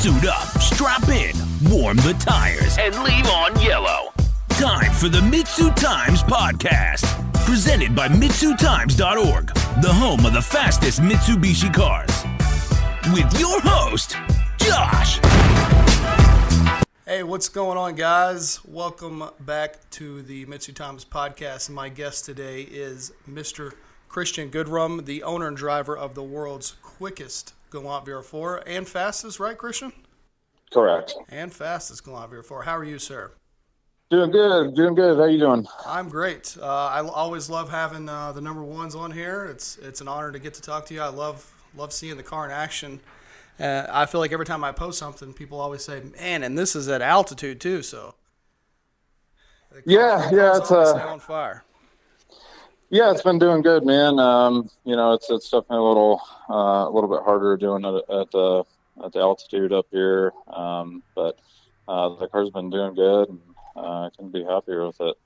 Suit up, strap in, warm the tires, and leave on yellow. Time for the MitsuTimes podcast, presented by MitsuTimes.org, the home of the fastest Mitsubishi cars. With your host, Josh. Hey, what's going on, guys? Welcome back to the MitsuTimes podcast. My guest today is Mr. Christian Goodrum, the owner and driver of the world's quickest Galant GVR4 and fastest, right, Christian? Correct. And fastest Galant GVR4. How are you, sir? Doing good. How you doing? I'm great. I always love having the number ones on here. It's an honor to get to talk to you. I love seeing the car in action. I feel like every time I post something, people always say, "Man, and this is at altitude too." So yeah, it's on fire. Yeah, it's been doing good, man. It's definitely a little bit harder doing it at the altitude up here, but the car's been doing good, and I couldn't be happier with it.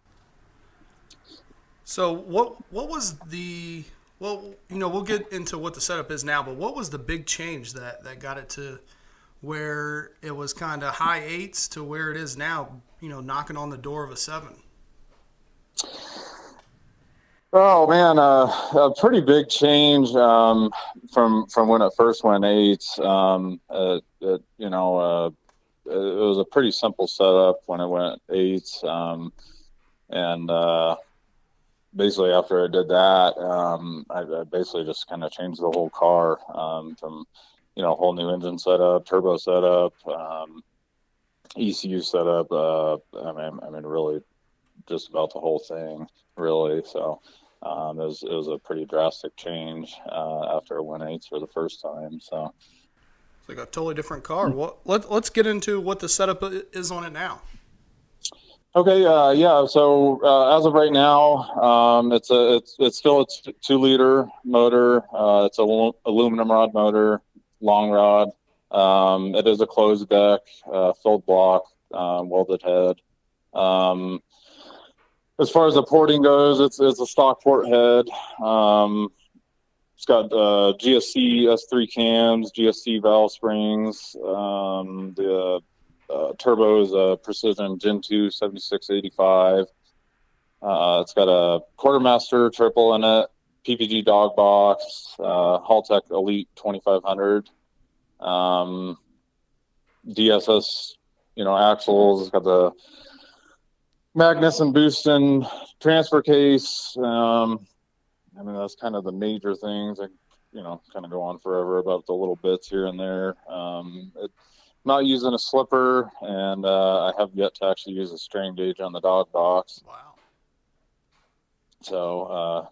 So what was the we'll get into what the setup is now, but what was the big change that got it to where it was kind of high eights to where it is now, knocking on the door of a 7? Oh man, a pretty big change from when it first went 8s. It was a pretty simple setup when it went 8s, and basically after I did that, I basically just kind of changed the whole car from whole new engine setup, turbo setup, ECU setup. I mean, really, just about the whole thing, really. So. It was a pretty drastic change after I went 8s for the first time. So it's like a totally different car. Well, let's get into what the setup is on it now. Okay, yeah. So as of right now, it's still a 2-liter motor. It's a aluminum rod motor, long rod. It is a closed deck, filled block, welded head. As far as the porting goes, it's a stock port head. It's got GSC S3 cams, GSC valve springs. The turbo is a Precision Gen 2 7685. It's got a Quartermaster triple in it, PPG dog box, Haltech Elite 2500, DSS, axles. It's got the Magnuson Boostin transfer case. That's kind of the major things. I, kind of go on forever about the little bits here and there. Not using a slipper, and I have yet to actually use a strain gauge on the dog box. Wow. So,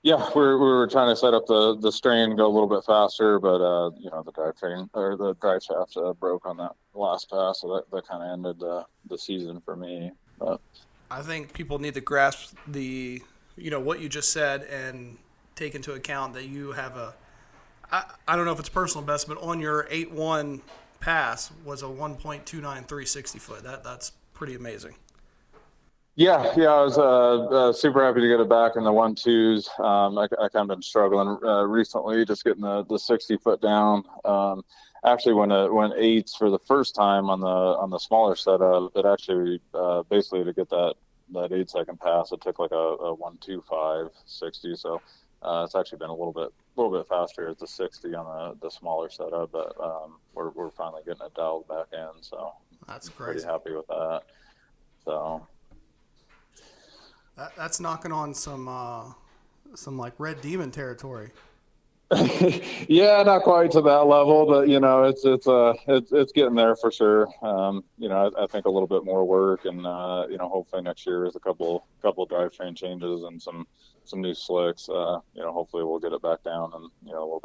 we were trying to set up the strain, go a little bit faster, but the drivetrain or the drive shaft broke on that last pass, so that kind of ended the season for me. But I think people need to grasp the what you just said and take into account that you have I don't know if it's personal best, but on your 8.1 pass was a 1.29 360 foot. That's pretty amazing. Yeah, I was super happy to get it back in the 1.2s. I kind of been struggling recently, just getting the 60 foot down. Actually, when it went 8s for the first time on the smaller setup, it actually basically to get that 8-second pass, it took like a 1.25 60. So it's actually been a little bit faster at the 60 on the smaller setup, but we're finally getting it dialed back in. So that's crazy. Pretty happy with that. So. That's knocking on some like Red Demon territory. Yeah, not quite to that level, but it's getting there for sure. I think a little bit more work, and hopefully next year with a couple drivetrain changes and some new slicks. Hopefully we'll get it back down and a little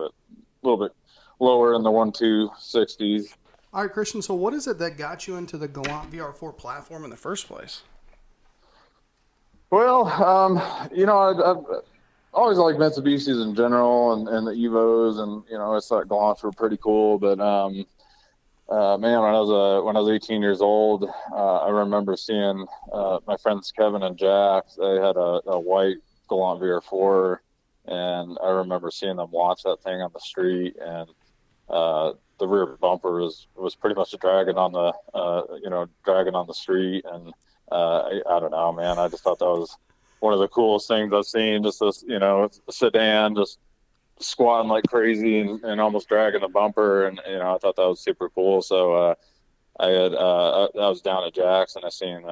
bit lower in the 1.2 60s. All right, Christian. So what is it that got you into the Galant GVR4 platform in the first place? Well, I've always liked Mitsubishis in general and the Evos, and I thought Galants were pretty cool. But man, when I was 18 years old, I remember seeing my friends Kevin and Jack. They had a white Galant GVR4, and I remember seeing them launch that thing on the street, and the rear bumper was pretty much dragging on the street. And I don't know, man, I just thought that was one of the coolest things I've seen. Just this, sedan just squatting like crazy and almost dragging the bumper. And, I thought that was super cool. So I was down at Jack's and I seen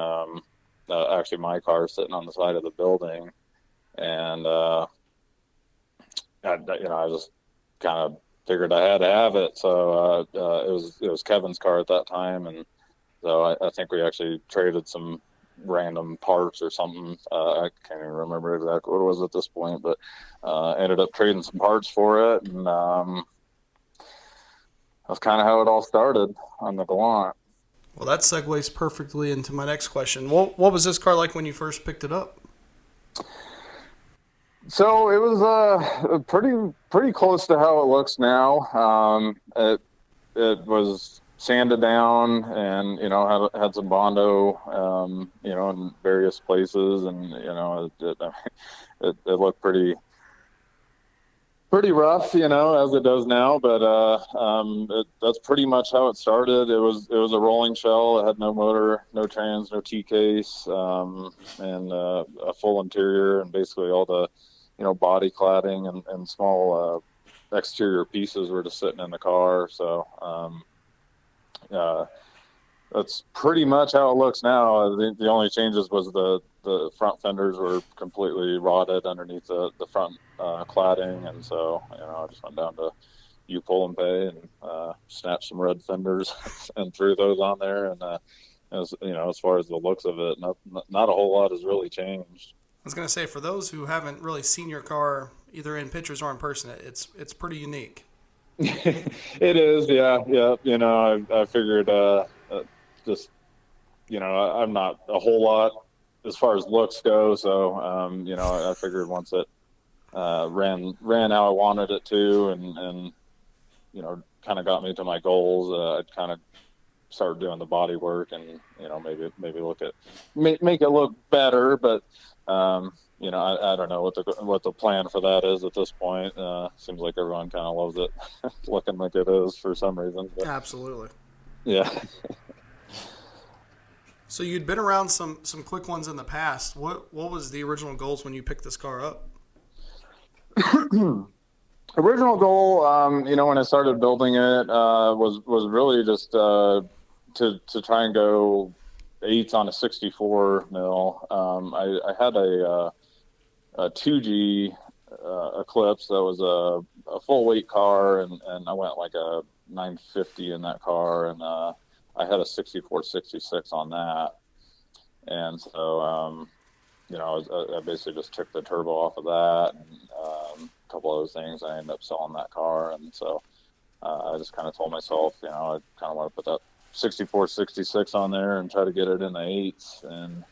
actually my car sitting on the side of the building. And, I just kind of figured I had to have it. So it was Kevin's car at that time. And so I think we actually traded some random parts or something. I can't even remember exactly what it was at this point, but ended up trading some parts for it. And that's kind of how it all started on the Gallant. Well, that segues perfectly into my next question. What was this car like when you first picked it up? So it was pretty close to how it looks now. It was sanded down and had some Bondo in various places, and it looked pretty rough, as it does now. But that's pretty much how it started. It was a rolling shell. It had no motor, no trans, no T case, and a full interior, and basically all the body cladding and small exterior pieces were just sitting in the car. So that's pretty much how it looks now. The only changes was the front fenders were completely rotted underneath the front cladding, and so I just went down to pull and pay and snatched some red fenders and threw those on there. And as far as the looks of it, not a whole lot has really changed. I was going to say, for those who haven't really seen your car either in pictures or in person, it's pretty unique. It is, yeah. I figured just I'm not a whole lot as far as looks go, so I figured once it ran how I wanted it to, and kind of got me to my goals, I'd kind of start doing the body work and maybe look at make it look better. But I don't know what the plan for that is at this point. Seems like everyone kind of loves it looking like it is for some reason. But, absolutely. Yeah. So you'd been around some quick ones in the past. What was the original goals when you picked this car up? Original goal, when I started building it, was really just to try and go 8s on a 64 mil. I had a 2G Eclipse that was a full weight car, and I went like a 950 in that car, and I had a 6466 on that. And so I basically just took the turbo off of that, and a couple of those things. I ended up selling that car, and so I just kind of told myself, I kind of want to put that 6466 on there and try to get it in the 8s, and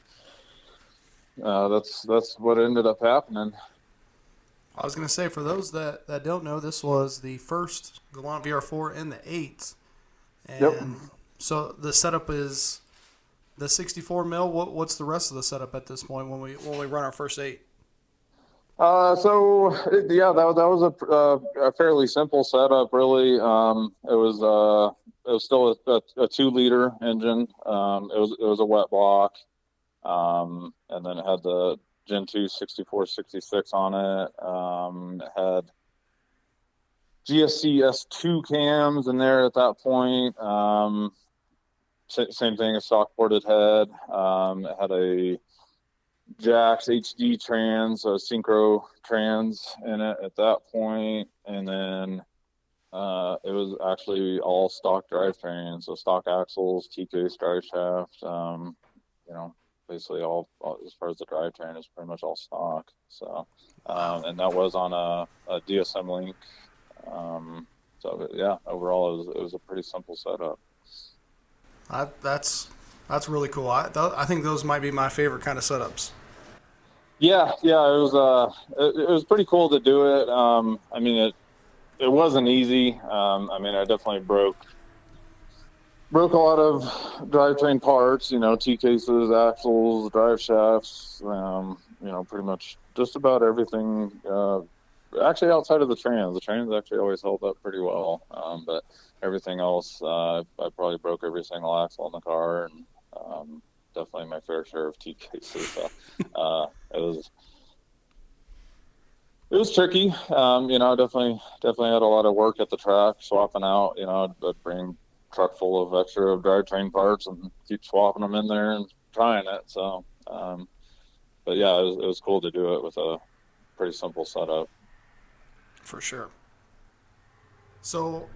that's what ended up happening. I was going to say, for those that don't know, this was the first Gallant VR4 in the 8s. And yep. So the setup is the 64 mil. What's the rest of the setup at this point when we run our first 8? That was a fairly simple setup, really. It was still a 2-liter engine. It was a wet block, and then it had the Gen 2 6466 on it. It had GSC S2 cams in there at that point. Same thing, a stock ported head. It had a Jack's HD trans, a synchro trans in it at that point, and then it was actually all stock drivetrain, so stock axles, T-case drive shaft. Basically all as far as the drivetrain is pretty much all stock. So, and that was on a DSM Link. So yeah, overall it was a pretty simple setup. That's really cool. I think those might be my favorite kind of setups. Yeah, it was pretty cool to do it. It wasn't easy. I definitely broke a lot of drivetrain parts, T cases, axles, drive shafts, pretty much just about everything actually outside of the trains actually always held up pretty well. But everything else, I probably broke every single axle in the car, and definitely my fair share of T cases. So it was tricky. Definitely had a lot of work at the track, swapping out. I'd bring a truck full of extra drivetrain parts and keep swapping them in there and trying it. So, but yeah, it was cool to do it with a pretty simple setup. For sure. So,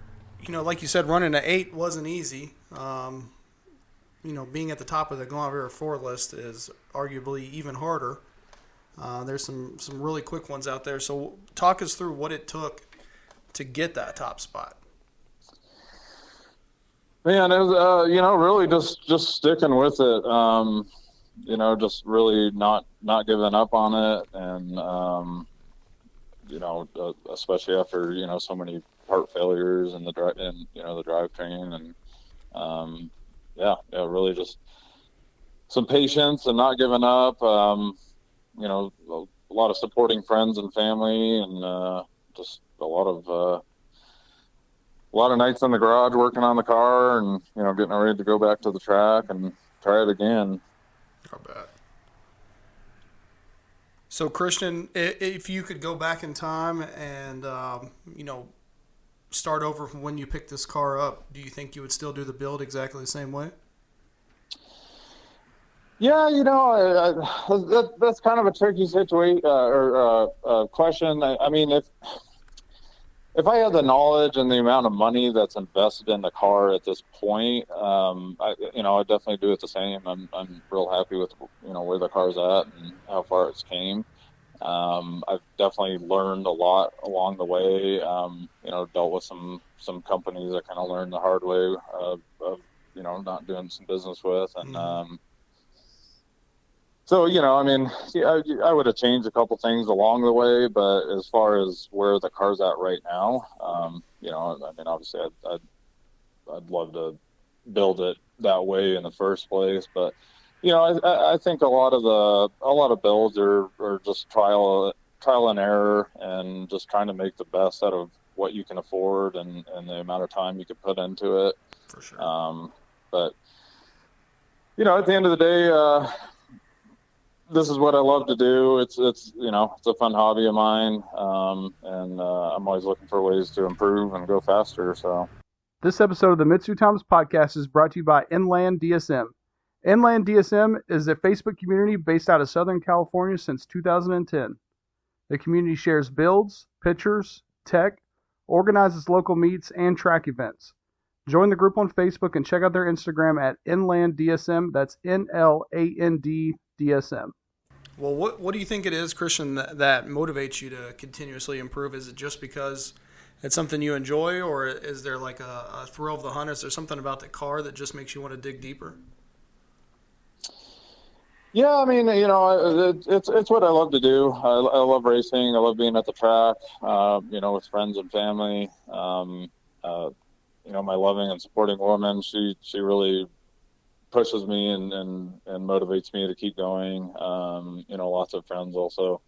like you said, running an 8 wasn't easy. Being at the top of the GVR4 list is arguably even harder. There's some really quick ones out there. So talk us through what it took to get that top spot. Man, it was, really just sticking with it. Just really not giving up on it. And, especially after, so many part failures and the drivetrain and, really just some patience and not giving up. A lot of supporting friends and family, and just a lot of nights in the garage working on the car, and getting ready to go back to the track and try it again. I bet. So Christian, if you could go back in time and start over from when you picked this car up, do you think you would still do the build exactly the same way? Yeah, that's kind of a tricky situation or question. I mean, if I had the knowledge and the amount of money that's invested in the car at this point, I'd definitely do it the same. I'm real happy with where the car's at and how far it's came. I've definitely learned a lot along the way. Dealt with some companies I kind of learned the hard way of not doing some business with, and So, I would have changed a couple things along the way, but as far as where the car's at right now, obviously I'd love to build it that way in the first place. But, I think a lot of builds are just trial and error and just trying to make the best out of what you can afford and the amount of time you can put into it. For sure. But, at the end of the day, this is what I love to do. It's a fun hobby of mine, and I'm always looking for ways to improve and go faster. So, this episode of the MitsuTimes podcast is brought to you by Inland DSM. Inland DSM is a Facebook community based out of Southern California since 2010. The community shares builds, pictures, tech, organizes local meets, and track events. Join the group on Facebook and check out their Instagram at Inland DSM. That's NLAND DSM. Well, what do you think it is, Christian, that motivates you to continuously improve? Is it just because it's something you enjoy, or is there like a thrill of the hunt? Is there something about the car that just makes you want to dig deeper? Yeah, I mean, it's what I love to do. I love racing. I love being at the track, with friends and family. My loving and supporting woman, she really pushes me and motivates me to keep going. Lots of friends also,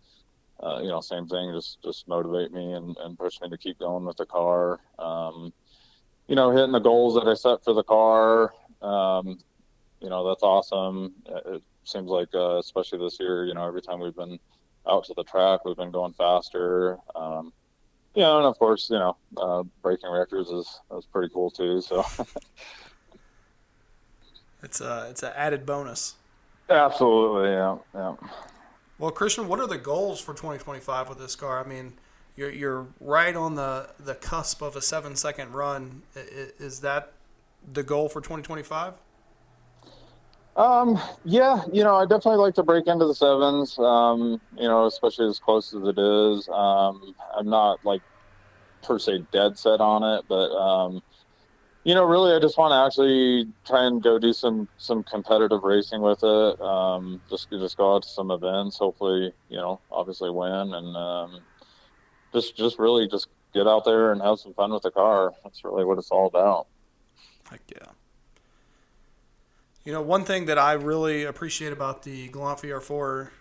same thing, just motivate me and push me to keep going with the car. Hitting the goals that I set for the car, that's awesome. It seems like, especially this year, every time we've been out to the track, we've been going faster. And of course, breaking records is pretty cool too. So it's an added bonus. Absolutely, yeah. Well, Christian, what are the goals for 2025 with this car? I mean, you're right on the cusp of a 7-second run. Is that the goal for 2025? Yeah, I definitely like to break into the sevens, especially as close as it is. I'm not like per se dead set on it, but, really I just want to actually try and go do some competitive racing with it. Just go out to some events, hopefully, obviously win, and, just really just get out there and have some fun with the car. That's really what it's all about. Heck yeah. One thing that I really appreciate about the GVR4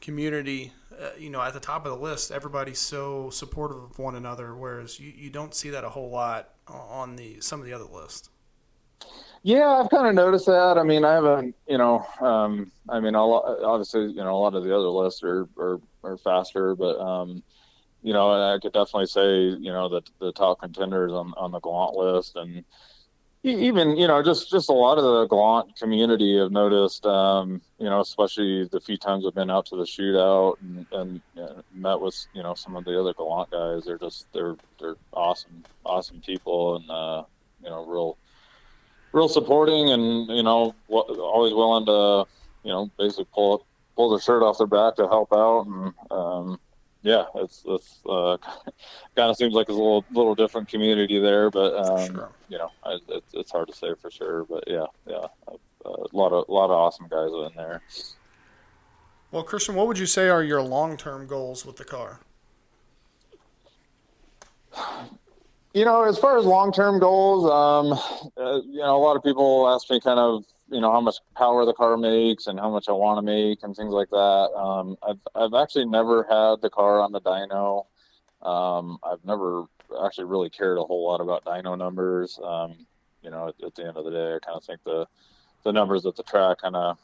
community, at the top of the list, everybody's so supportive of one another, whereas you don't see that a whole lot on some of the other lists. Yeah, I've kind of noticed that. I mean, I haven't, obviously, a lot of the other lists are faster, but, I could definitely say, that the top contenders on the Gallant list, and even, just a lot of the Gallant community have noticed, especially the few times I've been out to the shootout and met with, some of the other Gallant guys. They're awesome people, and, real supporting, and always willing to basically pull the shirt off their back to help out, and it's kind of seems like it's a little different community there, but sure. It's hard to say for sure, but a lot of awesome guys in there. Well, Christian, what would you say are your long-term goals with the car? As far as long-term goals, a lot of people ask me kind of, how much power the car makes and how much I want to make and things like that. I've actually never had the car on the dyno. I've never actually really cared a whole lot about dyno numbers. At the end of the day, I kind of think the numbers at the track kind of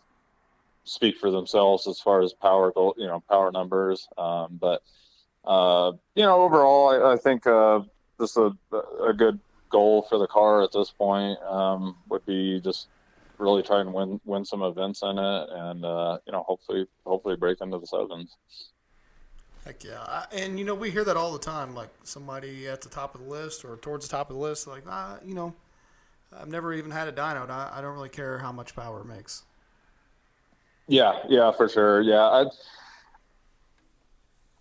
speak for themselves as far as power power numbers. But overall, I think just a good goal for the car at this point would be just really try and win some events in it, and hopefully break into the sevens. Heck yeah. And we hear that all the time, like somebody at the top of the list or towards the top of the list, like I've never even had a dyno. I don't really care how much power it makes. Yeah, for sure. Yeah,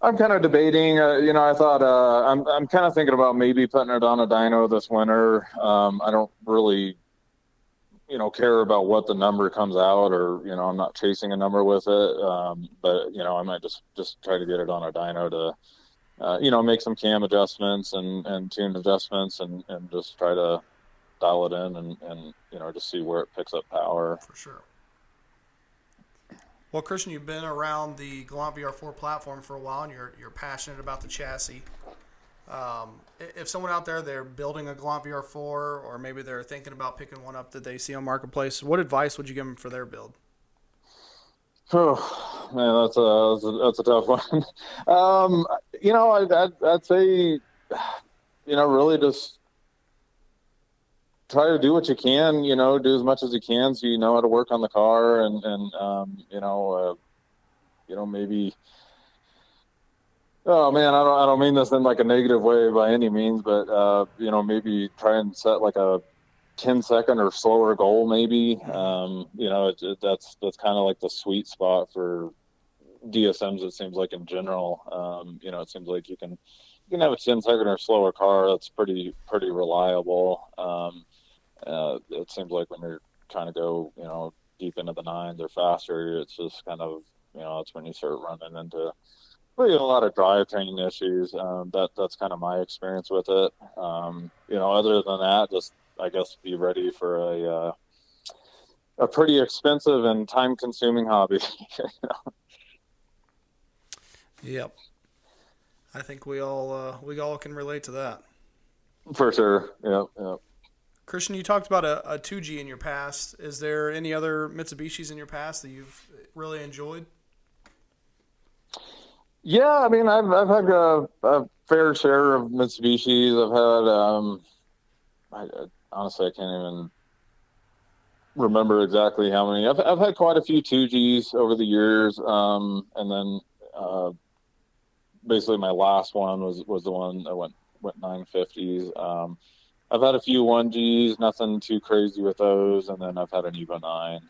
I'm kind of debating. I thought I'm kind of thinking about maybe putting it on a dyno this winter. I don't really, care about what the number comes out, or I'm not chasing a number with it. But I might just try to get it on a dyno to, make some cam adjustments and tune adjustments, and just try to dial it in and just see where it picks up power. For sure. Well, Christian, you've been around the Gallant VR4 platform for a while, and you're passionate about the chassis. If someone out there, they're building a Gallant VR4, or maybe they're thinking about picking one up that they see on Marketplace, what advice would you give them for their build? Oh, man, that's a tough one. I'd say, really just try to do what you can, do as much as you can, so you know how to work on the car, and maybe, oh man, I don't mean this in like a negative way by any means, but maybe try and set like a 10-second or slower goal, maybe. That's kind of like the sweet spot for DSMs, it seems like, in general. It seems like you can have a 10-second or slower car that's pretty reliable. It seems like when you're trying to go, deep into the nines or faster, it's just kind of, that's when you start running into really a lot of drivetrain issues. That's kind of my experience with it. Other than that, just, I guess, be ready for a pretty expensive and time-consuming hobby. Yep. I think we all can relate to that. For sure. Yep. Christian, you talked about a 2G in your past. Is there any other Mitsubishis in your past that you've really enjoyed? Yeah, I mean, I've had a fair share of Mitsubishis. I've had, honestly, I can't even remember exactly how many. I've had quite a few 2Gs over the years, and then basically my last one was the one that went 950s. I've had a few 1Gs, nothing too crazy with those, and then I've had an Evo 9,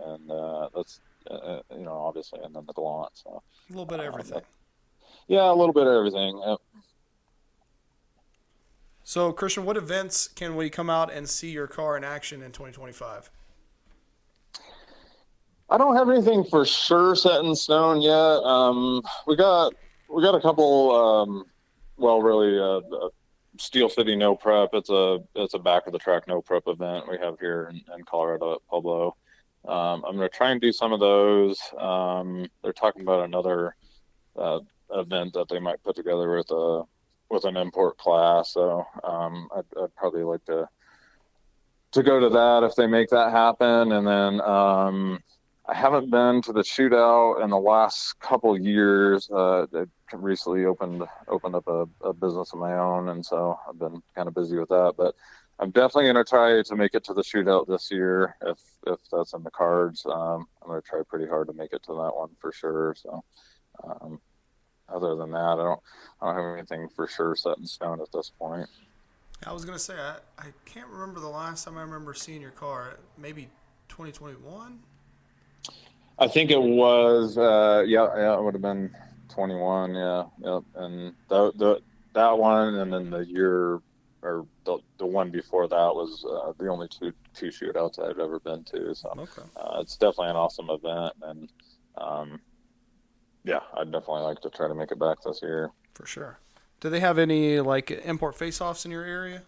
and that's obviously, and then the Gallant. So a little bit of everything. Yeah, a little bit of everything. Yep. So, Christian, what events can we come out and see your car in action in 2025? I don't have anything for sure set in stone yet. We got a couple. Steel City No Prep. It's a back of the track no prep event we have here in Colorado at Pueblo. I'm going to try and do some of those. They're talking about another event that they might put together with an import class. So I'd probably like to go to that if they make that happen. And then I haven't been to the shootout in the last couple years. I recently opened up a business of my own, and so I've been kind of busy with that. But I'm definitely going to try to make it to the shootout this year if that's in the cards. I'm going to try pretty hard to make it to that one for sure. So other than that, I don't have anything for sure set in stone at this point. I was going to say, I can't remember the last time I remember seeing your car. Maybe 2021? I think it was, it would have been 21, yeah. And that one, and then the year, or the one before that was the only two shootouts I've ever been to. So okay. It's definitely an awesome event, and I'd definitely like to try to make it back this year. For sure. Do they have any import face-offs in your area?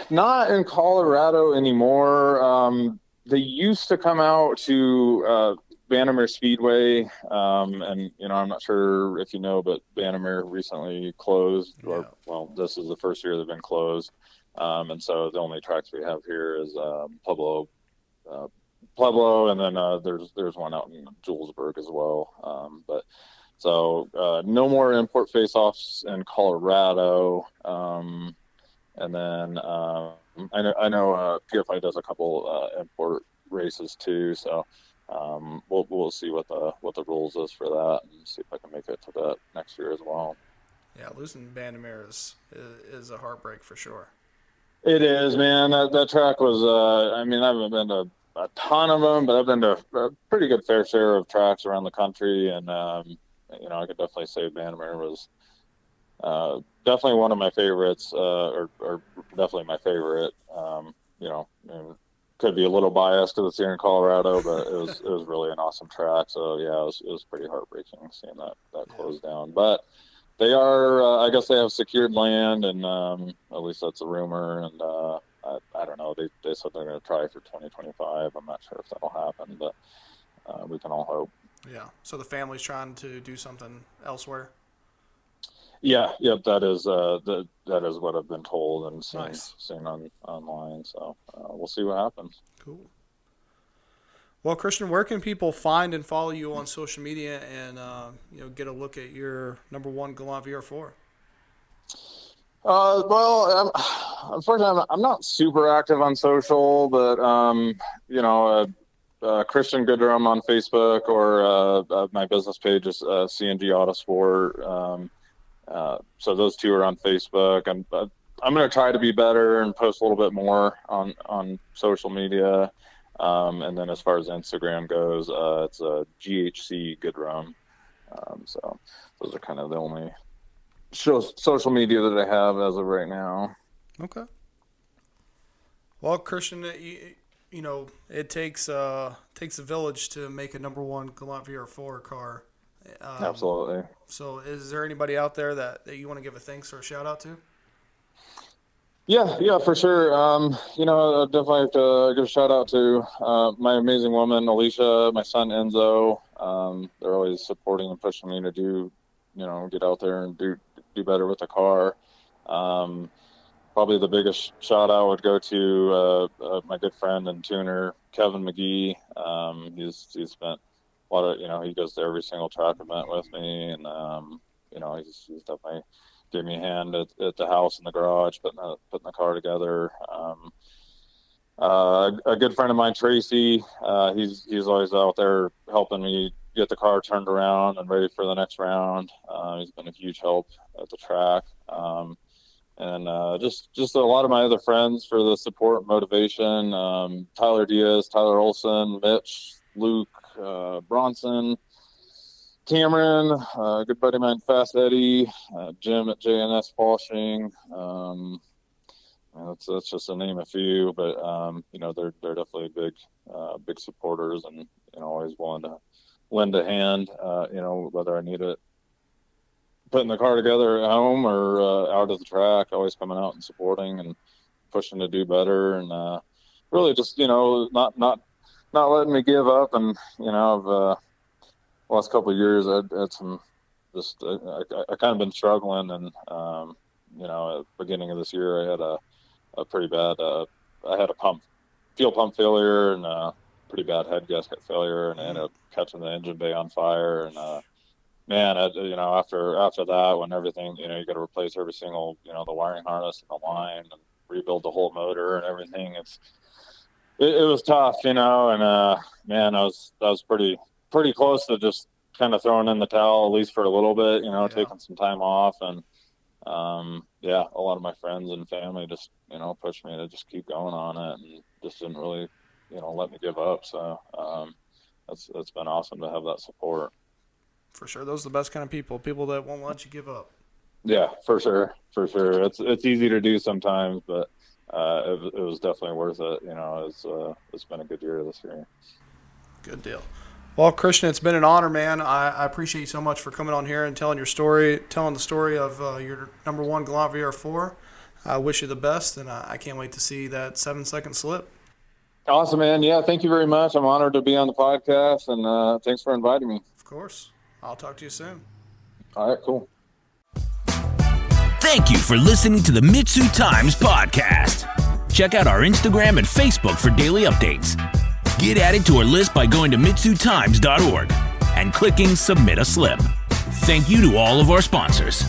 Not in Colorado anymore. They used to come out to Bannerman Speedway, and I'm not sure if you know, but Bannerman recently closed. Yeah. This is the first year they've been closed, and so the only tracks we have here is Pueblo, and then there's one out in Julesburg as well. So no more import face-offs in Colorado, and then I know PFI does a couple import races too. So we'll see what the rules is for that, and see if I can make it to that next year as well. Yeah, losing Bandamere is a heartbreak for sure. It is, man. That track was. I haven't been to a ton of them, but I've been to a pretty good fair share of tracks around the country, and I could definitely say Bandamere was definitely one of my favorites, or definitely my favorite. And could be a little biased because it's here in Colorado, but it was really an awesome track. So yeah, it was pretty heartbreaking seeing that close down. But they are, I guess they have secured land, and at least that's a rumor. And I don't know. They said they're going to try for 2025. I'm not sure if that'll happen, but we can all hope. Yeah. So the family's trying to do something elsewhere. Yeah. Yep. That is what I've been told and seen online. So we'll see what happens. Cool. Well, Christian, where can people find and follow you on social media and get a look at your number one Galant VR4? Unfortunately, I'm not super active on social, but Christian Goodrum on Facebook, or my business page is CNG Autosport. So those two are on Facebook, and I'm going to try to be better and post a little bit more on social media. And then as far as Instagram goes, it's GHC Goodrum. So those are kind of the only social media that I have as of right now. Okay. Well, Christian, it takes a village to make a number one Galant VR4 car. Absolutely. So is there anybody out there that you want to give a thanks or a shout out to? Yeah, for sure. I'd definitely have to give a shout out to my amazing woman, Alicia, my son, Enzo. They're always supporting and pushing me to do, get out there and do better with the car. Probably the biggest shout out would go to my good friend and tuner, Kevin McGee. He's spent a lot of, he goes to every single track event with me, and he's definitely gave me a hand at the house in the garage, putting the car together. A good friend of mine, Tracy, he's always out there helping me get the car turned around and ready for the next round. He's been a huge help at the track. And just a lot of my other friends for the support and motivation. Tyler Diaz, Tyler Olson, Mitch, Luke, Bronson, Cameron, a good buddy of mine, Fast Eddie, Jim at JNS Polishing. That's just to name a few, but they're definitely big supporters, and always willing to lend a hand. Whether I need it putting the car together at home or out at the track, always coming out and supporting and pushing to do better. And really just, not letting me give up. And, I've, last couple of years, I had some, I kind of been struggling. And, at the beginning of this year, I had a pretty bad, I had a fuel pump failure and a pretty bad head gasket failure, and I ended up catching the engine bay on fire. And, after that, when everything, you got to replace every single, the wiring harness and the line and rebuild the whole motor and everything. It was tough, and, I was pretty close to just kind of throwing in the towel, at least for a little bit, taking some time off. And, a lot of my friends and family just, pushed me to just keep going on it, and just didn't really, let me give up. So, it's been awesome to have that support. For sure. Those are the best kind of people that won't let you give up. Yeah, for sure. It's easy to do sometimes, but it was definitely worth it. It's been a good year this year. Good deal. Well, Christian, it's been an honor, man. I appreciate you so much for coming on here and telling the story of your number one Galant VR4. I wish you the best, and I can't wait to see that 7-second slip. Awesome, man. Yeah, thank you very much. I'm honored to be on the podcast, and thanks for inviting me. Of course. I'll talk to you soon. All right, cool. Thank you for listening to the MitsuTimes podcast. Check out our Instagram and Facebook for daily updates. Get added to our list by going to MitsuTimes.org and clicking Submit a Slip. Thank you to all of our sponsors.